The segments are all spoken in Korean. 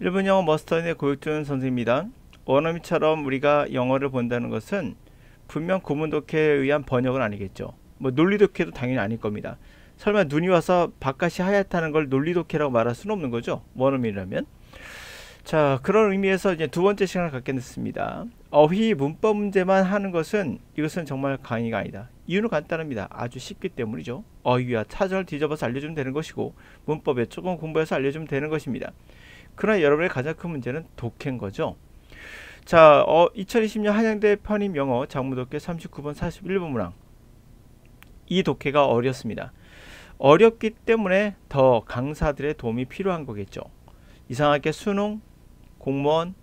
일본 영어 머스터인의 고육준 선생입니다. 원어민처럼 우리가 영어를 본다는 것은 분명 구문 독해에 의한 번역은 아니겠죠. 뭐 논리 독해도 당연히 아닐 겁니다. 설마 눈이 와서 바깥이 하얗다는 걸 논리 독해라고 말할 수는 없는 거죠. 원어민이라면. 자, 그런 의미에서 이제 두 번째 시간을 갖게 됐습니다. 어휘 문법 문제만 하는 것은 이것은 정말 강의가 아니다. 이유는 간단합니다. 아주 쉽기 때문이죠. 어휘와 차전을 뒤집어서 알려주면 되는 것이고 문법에 조금 공부해서 알려주면 되는 것입니다. 그러나 여러분의 가장 큰 문제는 독해인 거죠. 자, 2020년 한양대 편입 영어 작문독해 39번 41번 문항. 이 독해가 어렵습니다. 어렵기 때문에 더 강사들의 도움이 필요한 거겠죠. 이상하게 수능, 공무원,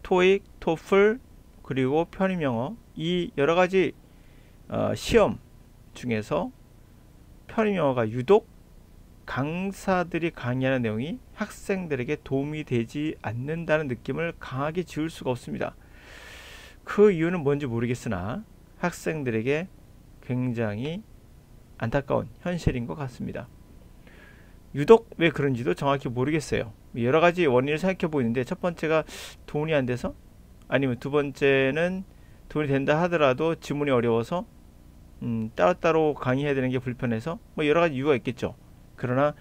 토익, 토플, 그리고 편입 영어 이 여러가지 시험 중에서 편입 영어가 유독 강사들이 강의하는 내용이 학생들에게 도움이 되지 않는다는 느낌을 강하게 지울 수가 없습니다. 그 이유는 뭔지 모르겠으나 학생들에게 굉장히 안타까운 현실인 것 같습니다. 유독 왜 그런지도 정확히 모르겠어요. 여러가지 원인을 생각해 보이는데 첫 번째가 돈이 안 돼서, 아니면 두 번째는 돈이 된다 하더라도 지문이 어려워서 따로따로 강의해야 되는 게 불편해서, 뭐 여러가지 이유가 있겠죠. 그러나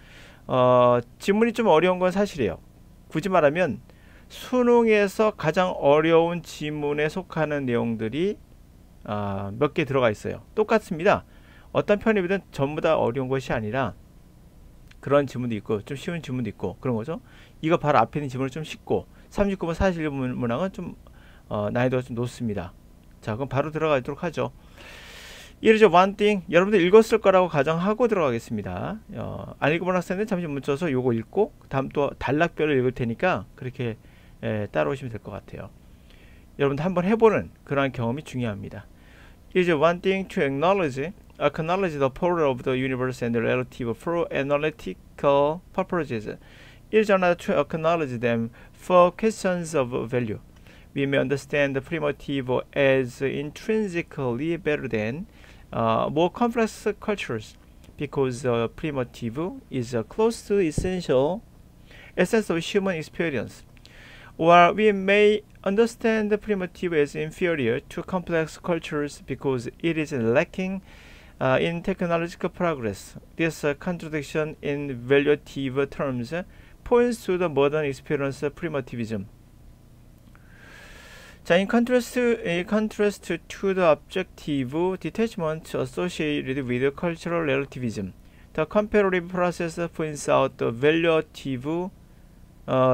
지문이 좀 어려운 건 사실이에요. 굳이 말하면 수능에서 가장 어려운 지문에 속하는 내용들이 몇 개 들어가 있어요. 똑같습니다. 어떤 편입이든 전부 다 어려운 것이 아니라 그런 지문도 있고 좀 쉬운 지문도 있고 그런 거죠. 이거 바로 앞에 있는 지문은 좀 쉽고 39번 41번 문항은 좀 난이도가 좀 높습니다. 자, 그럼 바로 들어가도록 하죠. 이르죠. one thing. 여러분들 읽었을 거라고 가정하고 들어가겠습니다. 안 읽어본 학생들은 잠시 멈춰서 요거 읽고 다음 또 단락별로 읽을 테니까 그렇게 따라오시면 될 것 같아요. 여러분들 한번 해보는 그러한 경험이 중요합니다. 이르죠. one thing to acknowledge the power of the universe and the relative for analytical purposes. It is another to acknowledge them for questions of value. We may understand the primitive as intrinsically better than more complex cultures because the primitive is close to essence of human experience. Or we may understand the primitive as inferior to complex cultures because it is lacking in technological progress. This contradiction in valuative terms points to the modern experience of primitivism. 자, in contrast to the objective detachment associated with cultural relativism, the comparative process points out the valuative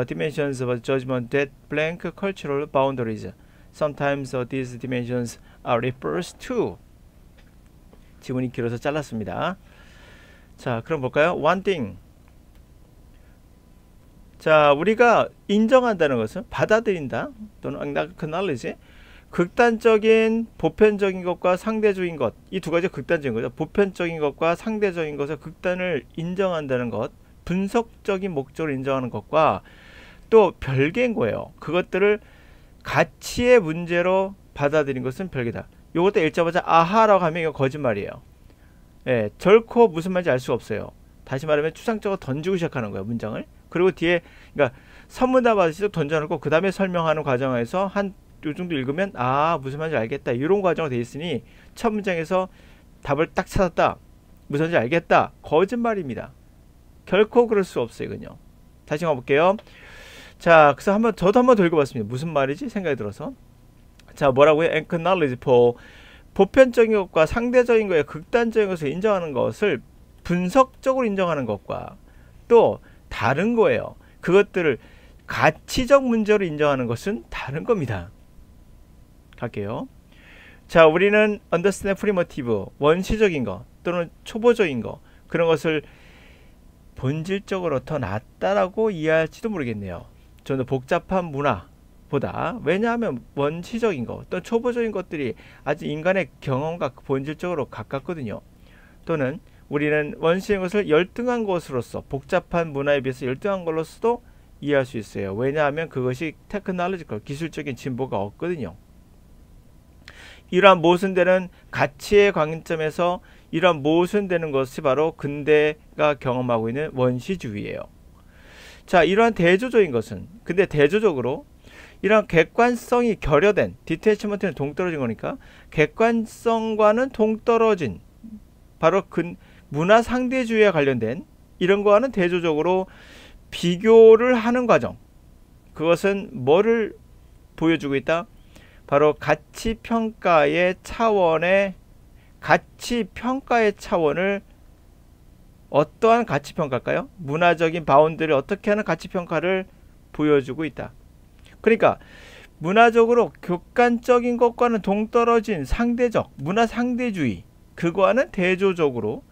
dimensions of judgment that blank cultural boundaries. Sometimes these dimensions are referred to. 지문이 길어서 잘랐습니다. 자, 그럼 볼까요? One thing. 자, 우리가 인정한다는 것은 받아들인다 또는 acknowledge, 극단적인 보편적인 것과 상대적인 것, 이 두 가지 극단적인 거죠. 보편적인 것과 상대적인 것의 극단을 인정한다는 것, 분석적인 목적을 인정하는 것과 또 별개인 거예요. 그것들을 가치의 문제로 받아들인 것은 별개다. 요것도 읽자마자 아하라고 하면 이거 거짓말이에요. 예, 결코 무슨 말인지 알 수가 없어요. 다시 말하면 추상적으로 던지고 시작하는 거예요, 문장을. 그리고 뒤에, 그러니까 선문답 하듯이 던져놓고 그 다음에 설명하는 과정에서 한 요 정도 읽으면 무슨 말인지 알겠다, 이런 과정으로 돼 있으니 첫 문장에서 답을 딱 찾았다, 무슨 말인지 알겠다, 거짓말입니다. 결코 그럴 수 없어요, 이건요. 다시 한번 볼게요. 자, 그래서 저도 한번 더 읽어봤습니다. 무슨 말이지 생각이 들어서. 자, 뭐라고요? acknowledge 보편적인 것과 상대적인 것의 극단적인 것을 인정하는 것을 분석적으로 인정하는 것과 또 다른 거예요. 그것들을 가치적 문제로 인정하는 것은 다른 겁니다. 갈게요. 자, 우리는 understand primitive, 원시적인 것 또는 초보적인 것, 그런 것을 본질적으로 더 낫다라고 이해할지도 모르겠네요. 좀 더 복잡한 문화보다. 왜냐하면 원시적인 것 또는 초보적인 것들이 아주 인간의 경험과 본질적으로 가깝거든요. 또는 우리는 원시적인 것을 열등한 것으로서, 복잡한 문화에 비해서 열등한 것으로서도 이해할 수 있어요. 왜냐하면 그것이 테크놀로지컬, 기술적인 진보가 없거든요. 이러한 모순되는 가치의 관점에서 이러한 모순되는 것이 바로 근대가 경험하고 있는 원시주의예요. 자, 이러한 대조적인 것은, 근데 대조적으로 이런 객관성이 결여된, 디테이치먼트는 동떨어진 거니까 객관성과는 동떨어진 바로 문화 상대주의와 관련된 이런 거와는 대조적으로 비교를 하는 과정, 그것은 뭐를 보여주고 있다? 바로 가치평가의 차원을 어떠한 가치평가일까요? 문화적인 바운드를 어떻게 하는 가치평가를 보여주고 있다. 그러니까 문화적으로 객관적인 것과는 동떨어진 상대적 문화 상대주의, 그거와는 대조적으로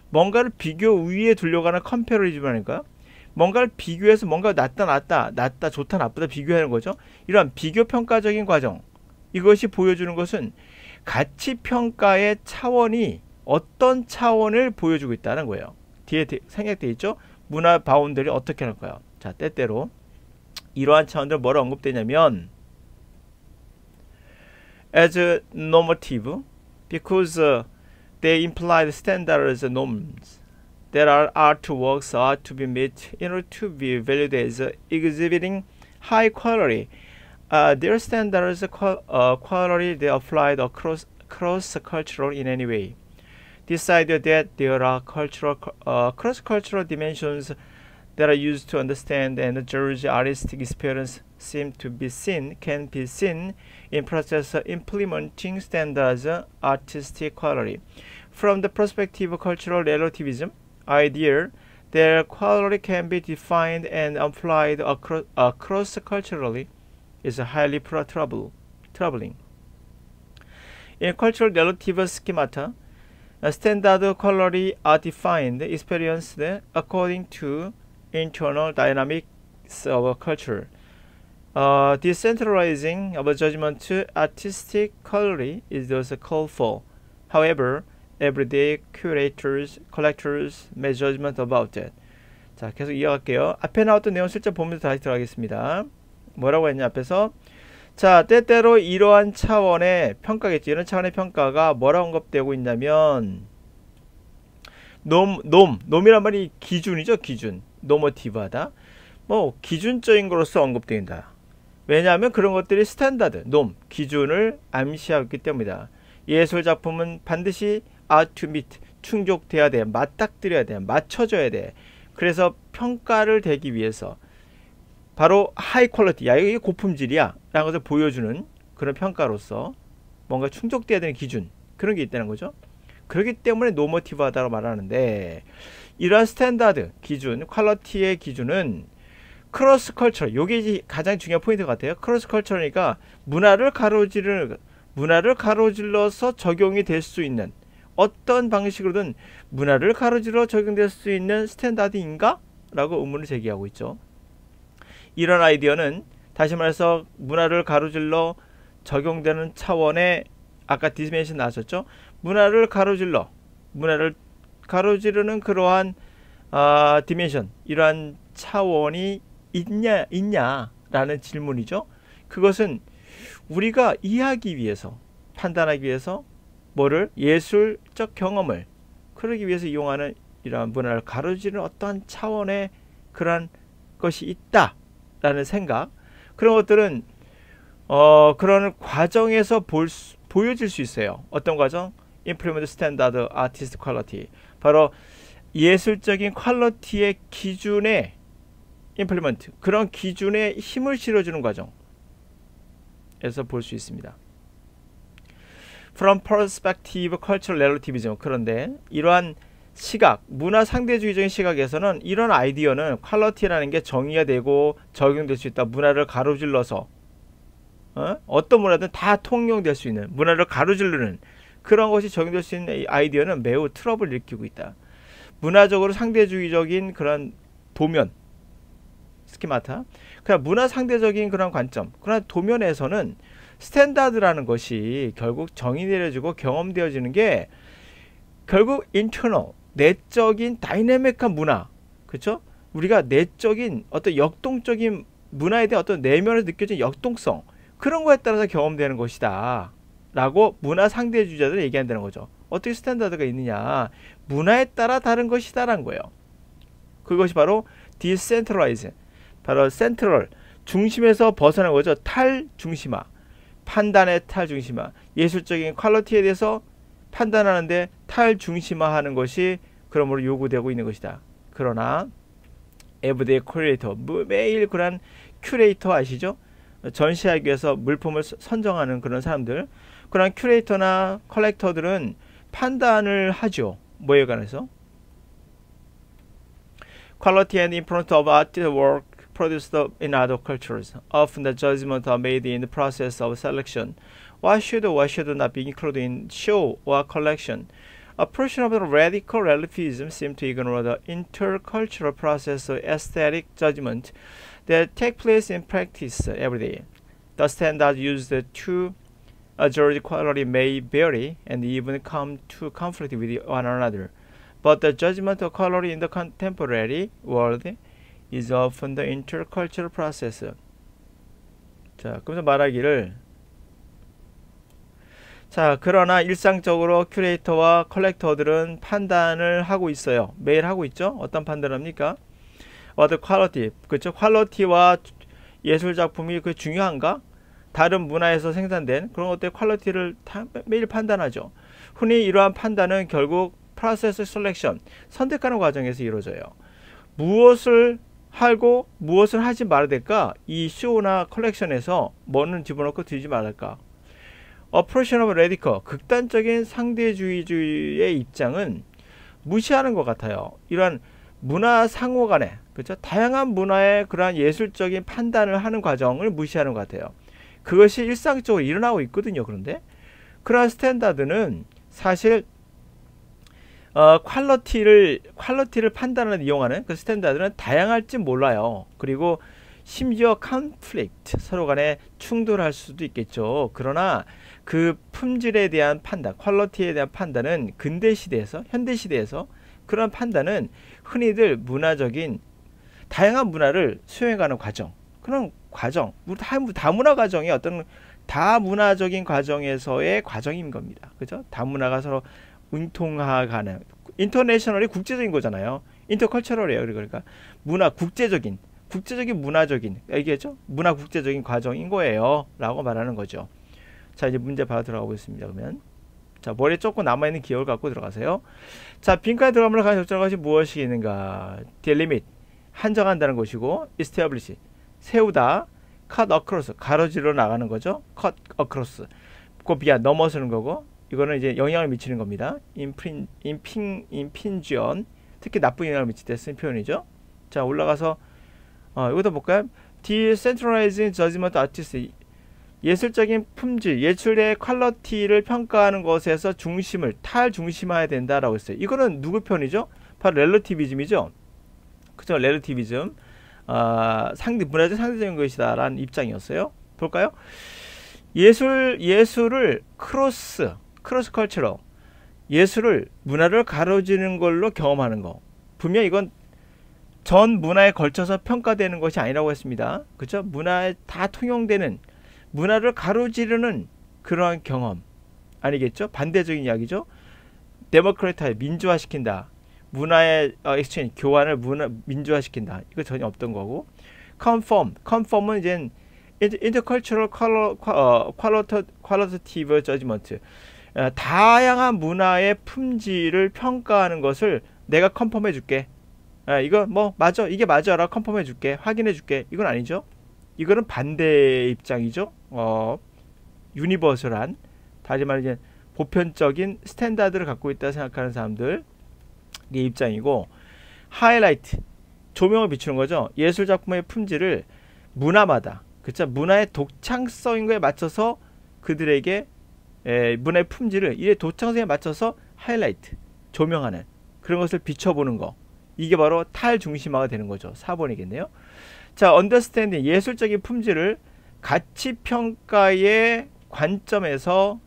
뭔가를 비교 위에 둘려가는 컴패러리즘이니까 뭔가를 비교해서 뭔가 낫다 좋다 나쁘다 비교하는 거죠. 이러한 비교평가적인 과정, 이것이 보여주는 것은 가치평가의 차원이 어떤 차원을 보여주고 있다는 거예요. 뒤에 생략되어 있죠. 문화 바운드를 어떻게 할까요? 자, 때때로 이러한 차원들 뭐라 언급되냐면 as normative because they imply the standards and norms that our artworks are to be met in order to be valued as exhibiting high quality. Their standards quality they applied cross cultural in any way. This idea that there are cross-cultural dimensions that are used to understand and judge artistic experience can be seen in process of implementing standards artistic quality. From the perspective of cultural relativism, idea that quality can be defined and applied cross-culturally is highly troubling. In cultural relative schemata, standard quality are defined, experienced according to internal dynamics of a culture. Decentralizing of judgment to artistic quality is thus called for. However, everyday curators, collectors make judgment about it. 자, 계속 이어갈게요. 앞에 나왔던 내용 실제 보면서 다시 들어가겠습니다. 뭐라고 했냐, 앞에서. 자, 때때로 이러한 차원의 평가겠죠. 이런 차원의 평가가 뭐라고 언급되고 있냐면 놈이란 말이 기준이죠. 기준. 노머티브하다. 뭐 기준적인 거로서 언급된다. 왜냐하면 그런 것들이 스탠다드, 기준을 암시하고 있기 때문이다. 예술 작품은 반드시 out to meet, 충족돼야 돼, 맞닥뜨려야 돼, 맞춰져야 돼. 그래서 평가를 대기 위해서 바로 하이 퀄리티, 야 이게 고품질이야 라는 것을 보여주는 그런 평가로서 뭔가 충족돼야 되는 기준, 그런 게 있다는 거죠. 그렇기 때문에 노머티브하다고 말하는데, 이러한 스탠다드 기준, 퀄리티의 기준은 크로스 컬처, 이게 가장 중요한 포인트 같아요. 크로스 컬처니까 문화를 가로질러서 적용이 될 수 있는, 어떤 방식으로든 문화를 가로질러 적용될 수 있는 스탠다드인가? 라고 의문을 제기하고 있죠. 이런 아이디어는 다시 말해서 문화를 가로질러 적용되는 차원의, 아까 디멘션 나왔었죠. 문화를 가로지르는 그러한 디멘션, 이러한 차원이 있냐라는 질문이죠. 그것은 우리가 이해하기 위해서, 판단하기 위해서 뭐를, 예술적 경험을 그러기 위해서 이용하는 이러한 문화를 가로지르는 어떠한 차원의 그러한 것이 있다라는 생각, 그런 것들은 그런 과정에서 보여질 수 있어요. 어떤 과정? Implement Standard Artist Quality, 바로 예술적인 퀄리티의 기준에 implement, 그런 기준에 힘을 실어주는 과정에서 볼 수 있습니다. From perspective cultural relativism, 그런데 이러한 시각, 문화 상대주의적인 시각에서는 이런 아이디어는 퀄리티라는 게 정의가 되고 적용될 수 있다. 문화를 가로질러서 어떤 문화든 다 통용될 수 있는, 문화를 가로지르는 그런 것이 적용될 수 있는 이 아이디어는 매우 트러블을 일으키고 있다. 문화적으로 상대주의적인 그런 도면, 스키마타, 그냥 문화 상대적인 그런 관점, 그런 도면에서는 스탠다드라는 것이 결국 정의 내려지고 경험되어지는 게 결국 인터널, 내적인 다이내믹한 문화, 그렇죠? 우리가 내적인 어떤 역동적인 문화에 대한 어떤 내면에서 느껴진 역동성, 그런 거에 따라서 경험되는 것이다 라고 문화 상대주의자들은 얘기한다는 거죠. 어떻게 스탠다드가 있느냐, 문화에 따라 다른 것이다 라는 거예요. 그것이 바로 디센트럴라이즈, 바로 센트럴, 중심에서 벗어난 거죠. 탈중심화, 판단의 탈중심화, 예술적인 퀄리티에 대해서 판단하는데 탈중심화하는 것이 그러므로 요구되고 있는 것이다. 그러나 에브리데이 큐레이터, 매일 그런 큐레이터 아시죠? 전시하기 위해서 물품을 선정하는 그런 사람들, 그런 큐레이터나 컬렉터들은 판단을 하죠. 뭐에 관해서? Quality and importance of artwork produced in other cultures. Often the judgments are made in the process of selection. What should not be included in show or collection? A portion of the radical relativism seems to ignore the intercultural process of aesthetic judgment that take place in practice every day. The standards used to judge quality may vary and even come to conflict with one another. But the judgment of quality in the contemporary world is often the intercultural process. 자, 그러면서 말하기를, 자, 그러나 일상적으로 큐레이터와 컬렉터들은 판단을 하고 있어요. 매일 하고 있죠. 어떤 판단을 합니까? The quality, 그렇죠? 퀄리티와 예술 작품이 그 중요한가? 다른 문화에서 생산된 그런 것들의 퀄리티를 매일 판단하죠. 흔히 이러한 판단은 결국 프로세스 셀렉션, 선택하는 과정에서 이루어져요. 무엇을 하고 무엇을 하지 말아야 될까? 이 쇼나 컬렉션에서 뭐는 집어넣고 뒤지 말할까? Opposition of Radical, 극단적인 상대주의의 입장은 무시하는 것 같아요. 이러한 문화 상호 간에, 그렇죠? 다양한 문화의 그러한 예술적인 판단을 하는 과정을 무시하는 것 같아요. 그것이 일상적으로 일어나고 있거든요. 그런데 그러한 스탠다드는 사실 퀄리티를 판단하는 이용하는 그 스탠다드는 다양할지 몰라요. 그리고 심지어 컨플릭트, 서로 간에 충돌할 수도 있겠죠. 그러나 그 품질에 대한 판단, 퀄리티에 대한 판단은 근대 시대에서, 현대 시대에서 그런 판단은 흔히들 문화적인 다양한 문화를 수용해가는 과정, 그런 과정, 다문화 과정이 어떤 다문화적인 과정에서의 과정인 겁니다. 그죠? 다문화가 서로 융통하가는, 인터내셔널이 국제적인 거잖아요. 인터컬처럴이에요. 그러니까 문화, 국제적인 문화적인, 얘기했죠? 문화 국제적인 과정인 거예요. 라고 말하는 거죠. 자, 이제 문제 바로 들어가고 있습니다. 그러면 자, 머리에 조금 남아있는 기억을 갖고 들어가세요. 자, 빈칸에 들어가면 가장 적절한 것이 무엇이 있는가? 딜리밋, 한정한다는 것이고, establish, 세우다, cut across, 가로지르러 나가는 거죠. cut across, 그 비하, 넘어서는 거고, 이거는 이제 영향을 미치는 겁니다. impingion, 특히 나쁜 영향을 미칠 때 쓴 표현이죠. 자, 올라가서 이것도 볼까요? decentralizing judgment artists, 예술적인 품질, 예술의 퀄리티를 평가하는 것에서 중심을 탈중심화해야 된다라고 했어요. 이거는 누구 편이죠? 바로 렐러티비즘이죠. 그죠? 렐러티비즘, 문화적 상대적인 것이다라는 입장이었어요. 볼까요? 예술을 크로스 컬처럴, 예술을 문화를 가로지르는 걸로 경험하는 거. 분명 이건 전 문화에 걸쳐서 평가되는 것이 아니라고 했습니다. 그죠? 문화에 다 통용되는, 문화를 가로지르는 그러한 경험 아니겠죠? 반대적인 이야기죠. 데모크라타이, 민주화시킨다. 문화의 엑스체인지, 교환을 민주화시킨다. 이거 전혀 없던 거고. 컨펌은 이제 intercultural qualitative judgment, 다양한 문화의 품질을 평가하는 것을 내가 컨펌해 줄게. 이거 뭐 맞아, 이게 맞아라, 컨펌해 줄게, 확인해 줄게. 이건 아니죠. 이거는 반대의 입장이죠. 유니버설한, 다시 말해 보편적인 스탠다드를 갖고 있다 생각하는 사람들의 입장이고, 하이라이트, 조명을 비추는 거죠. 예술 작품의 품질을 문화마다, 그쵸? 문화의 독창성인 거에 맞춰서 그들에게 문화의 품질을 이의 독창성에 맞춰서 하이라이트, 조명하는 그런 것을 비춰보는 거. 이게 바로 탈중심화가 되는 거죠. 4번이겠네요. 자, 언더스탠딩, 예술적인 품질을 가치평가의 관점에서,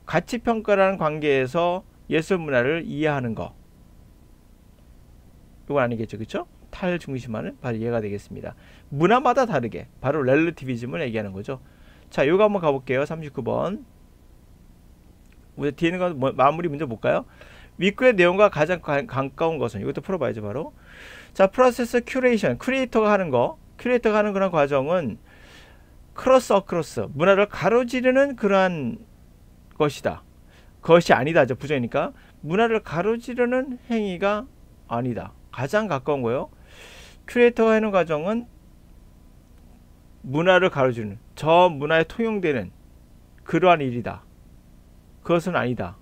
가치평가라는 관계에서 예술 문화를 이해하는 거. 이건 아니겠죠. 그쵸? 탈중심화는 바로 이해가 되겠습니다. 문화마다 다르게, 바로 렐러티비즘을 얘기하는 거죠. 자, 요거 한번 가볼게요. 39번. 우리 뒤에 있는 거 마무리 문제 볼까요? 윗글의 내용과 가장 가까운 것은, 이것도 풀어봐야죠. 바로 자, 프로세스 큐레이션, 크리에이터가 하는 거, 큐레이터가 하는 그런 과정은 크로스 문화를 가로지르는 그러한 것이다. 그것이 아니다죠. 부정이니까. 문화를 가로지르는 행위가 아니다. 가장 가까운 거예요. 큐레이터가 하는 과정은 문화를 가로지르는, 저 문화에 통용되는 그러한 일이다. 그것은 아니다.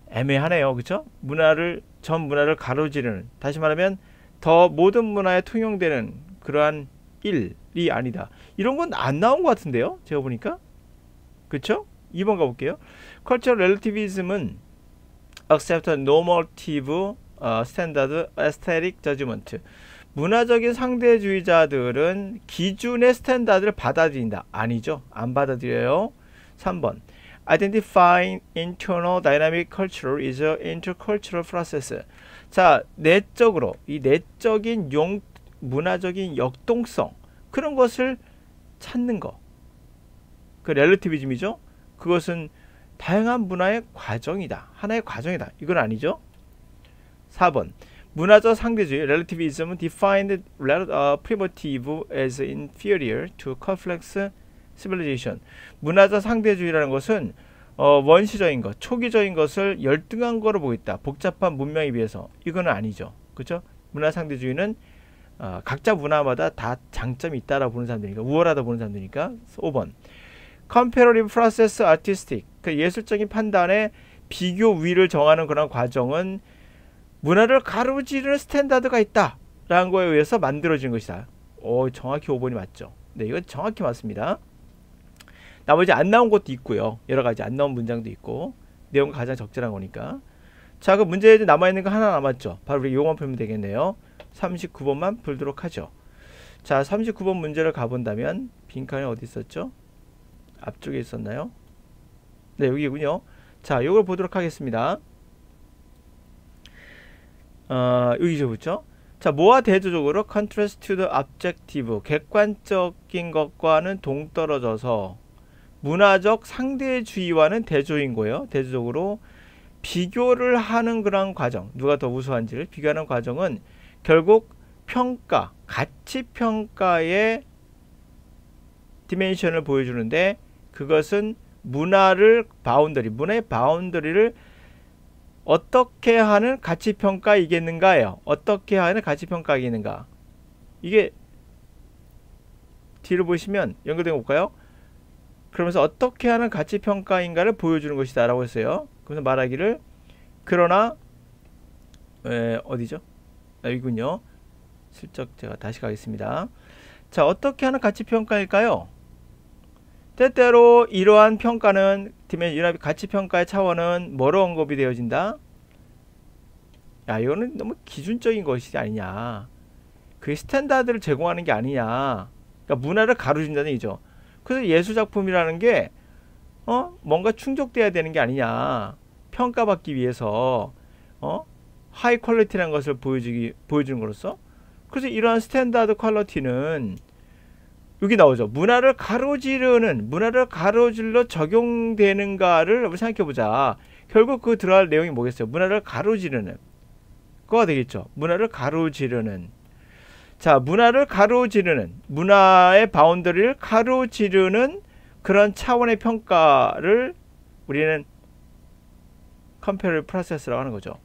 애매하네요. 그쵸? 전 문화를 가로지르는, 다시 말하면 더 모든 문화에 통용되는 그러한 일이 아니다. 이런 건 안 나온 것 같은데요? 제가 보니까. 그쵸? 2번 가볼게요. Cultural relativism은 accept normative standard aesthetic judgment. 문화적인 상대주의자들은 기준의 스탠다드를 받아들인다. 아니죠. 안 받아들여요. 3번. Identifying internal dynamic culture is an intercultural process. 자, 내적으로 이 내적인 문화적인 역동성, 그런 것을 찾는 거. 그 렐러티비즘이죠. 그것은 다양한 문화의 과정이다. 하나의 과정이다. 이건 아니죠. 4번. 문화적 상대주의 relativism defined primitive as inferior to complex civilization. 문화적 상대주의라는 것은 원시적인 것, 초기적인 것을 열등한 거로 보고 있다. 복잡한 문명에 비해서. 이거는 아니죠. 그렇죠? 문화 상대주의는 각자 문화마다 다 장점이 있다라고 보는 사람들이니까, 우월하다 보는 사람들이니까. 5번. comparative process artistic. 그 예술적인 판단에 비교 우위를 정하는 그런 과정은 문화를 가로지르는 스탠다드가 있다 라는 거에 의해서 만들어진 것이다. 정확히 5번이 맞죠. 네, 이건 정확히 맞습니다. 나머지 안 나온 것도 있고요. 여러가지 안 나온 문장도 있고, 내용이 가장 적절한 거니까. 자, 그 문제에 남아있는 거 하나 남았죠. 바로 우리 요것만 풀면 되겠네요. 39번만 풀도록 하죠. 자, 39번 문제를 가본다면 빈칸이 어디 있었죠? 앞쪽에 있었나요? 네, 여기군요. 자, 요걸 보도록 하겠습니다. 여기죠, 그렇죠? 자, 뭐와 대조적으로 contrast to the objective, 객관적인 것과는 동떨어져서 문화적 상대주의와는 대조인 거예요. 대조적으로 비교를 하는 그런 과정, 누가 더 우수한지를 비교하는 과정은 결국 평가, 가치 평가의 디멘션을 보여주는데, 그것은 문화의 바운더리를 어떻게 하는 가치평가이겠는가예요. 어떻게 하는 가치평가이겠는가. 이게 뒤를 보시면 연결된 거 볼까요? 그러면서 어떻게 하는 가치평가인가를 보여주는 것이다 라고 했어요. 그래서 말하기를, 그러나 어디죠? 여기군요. 슬쩍 제가 다시 가겠습니다. 자, 어떻게 하는 가치평가일까요? 때때로 이러한 평가는 가치평가의 차원은 뭐로 언급이 되어진다? 야, 이거는 너무 기준적인 것이 아니냐, 그게 스탠다드를 제공하는 게 아니냐, 그러니까 문화를 가로준다는 얘기죠. 그래서 예술작품이라는 게 뭔가 충족돼야 되는 게 아니냐, 평가받기 위해서 하이 퀄리티라는 것을 보여주는 것으로서. 그래서 이러한 스탠다드 퀄리티는 여기 나오죠. 문화를 가로질러 적용되는가를 한번 생각해보자. 결국 그 들어갈 내용이 뭐겠어요? 문화를 가로지르는 거가 되겠죠. 문화를 가로지르는. 자, 문화의 바운더리를 가로지르는 그런 차원의 평가를 우리는 comparative process라고 하는 거죠.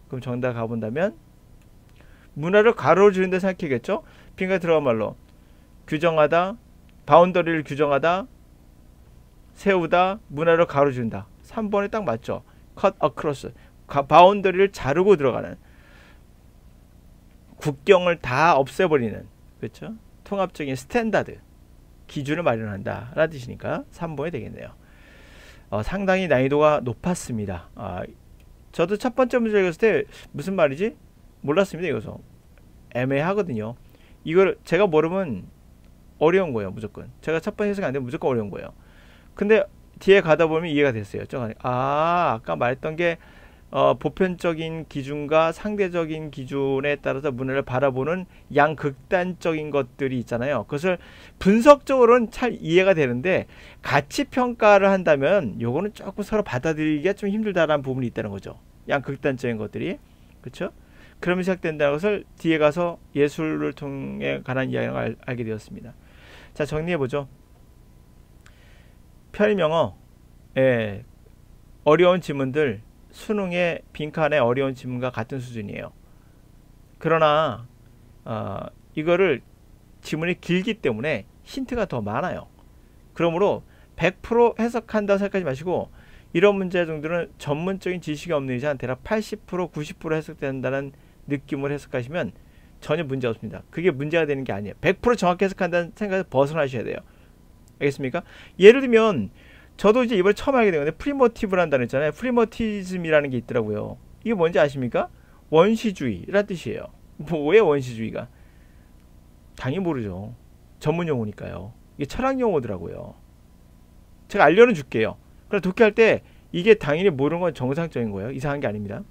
그럼 정답 가본다면 문화를 가로지른다 생각해야겠죠. 빈칸 들어간 말로 규정하다, 바운더리를 규정하다, 세우다, 문화를 가로지른다. 3번이 딱 맞죠. cut across, 바운더리를 자르고 들어가는, 국경을 다 없애버리는, 그렇죠? 통합적인 스탠다드, 기준을 마련한다 라는 뜻이니까 3번이 되겠네요. 상당히 난이도가 높았습니다. 저도 첫 번째 문제 읽었을 때 무슨 말이지? 몰랐습니다. 이거서 애매하거든요. 이걸 제가 모르면 어려운 거예요. 무조건. 제가 첫 번째 해석이 안 되면 무조건 어려운 거예요. 근데 뒤에 가다 보면 이해가 됐어요. 아까 말했던 게 보편적인 기준과 상대적인 기준에 따라서 문화를 바라보는 양극단적인 것들이 있잖아요. 그것을 분석적으로는 잘 이해가 되는데 가치평가를 한다면 요거는 조금 서로 받아들이기가 좀 힘들다라는 부분이 있다는 거죠. 양극단적인 것들이. 그렇죠? 그러면 시작된다는 것을 뒤에 가서 예술을 통해 관한 이야기를 알게 되었습니다. 자, 정리해보죠. 편입영어, 예, 어려운 지문들 수능의 빈칸의 어려운 지문과 같은 수준이에요. 그러나 이거를 지문이 길기 때문에 힌트가 더 많아요. 그러므로 100% 해석한다고 생각하지 마시고 이런 문제 정도는 전문적인 지식이 없는 이상 대략 80% 90% 해석된다는 느낌을 해석하시면 전혀 문제 없습니다. 그게 문제가 되는 게 아니에요. 100% 정확히 해석한다는 생각에서 벗어나셔야 돼요. 알겠습니까? 예를 들면 저도 이제 이번에 처음 알게 된 건데 프리모티브라는 단어 있잖아요. 프리모티즘이라는 게 있더라고요. 이게 뭔지 아십니까? 원시주의라는 뜻이에요. 뭐예요 원시주의가? 당연히 모르죠. 전문 용어니까요. 이게 철학 용어더라고요. 제가 알려는 줄게요. 그럼 독해할 때 이게 당연히 모르는 건 정상적인 거예요. 이상한 게 아닙니다.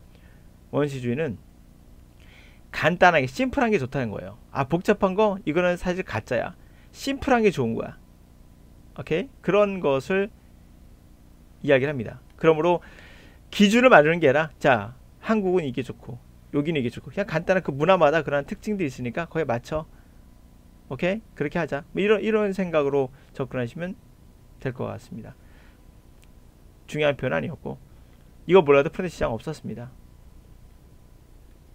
원시주의는 간단하게 심플한 게 좋다는 거예요. 아 복잡한 거 이거는 사실 가짜야. 심플한 게 좋은 거야. 오케이? 그런 것을 이야기를 합니다. 그러므로 기준을 만드는 게 아니라 자 한국은 이게 좋고 여기는 이게 좋고 그냥 간단한 그 문화마다 그런 특징들이 있으니까 거기에 맞춰. 오케이? 그렇게 하자. 뭐 이런 생각으로 접근하시면 될 것 같습니다. 중요한 표현 아니었고 이거 몰라도 프렌드 시장 없었습니다.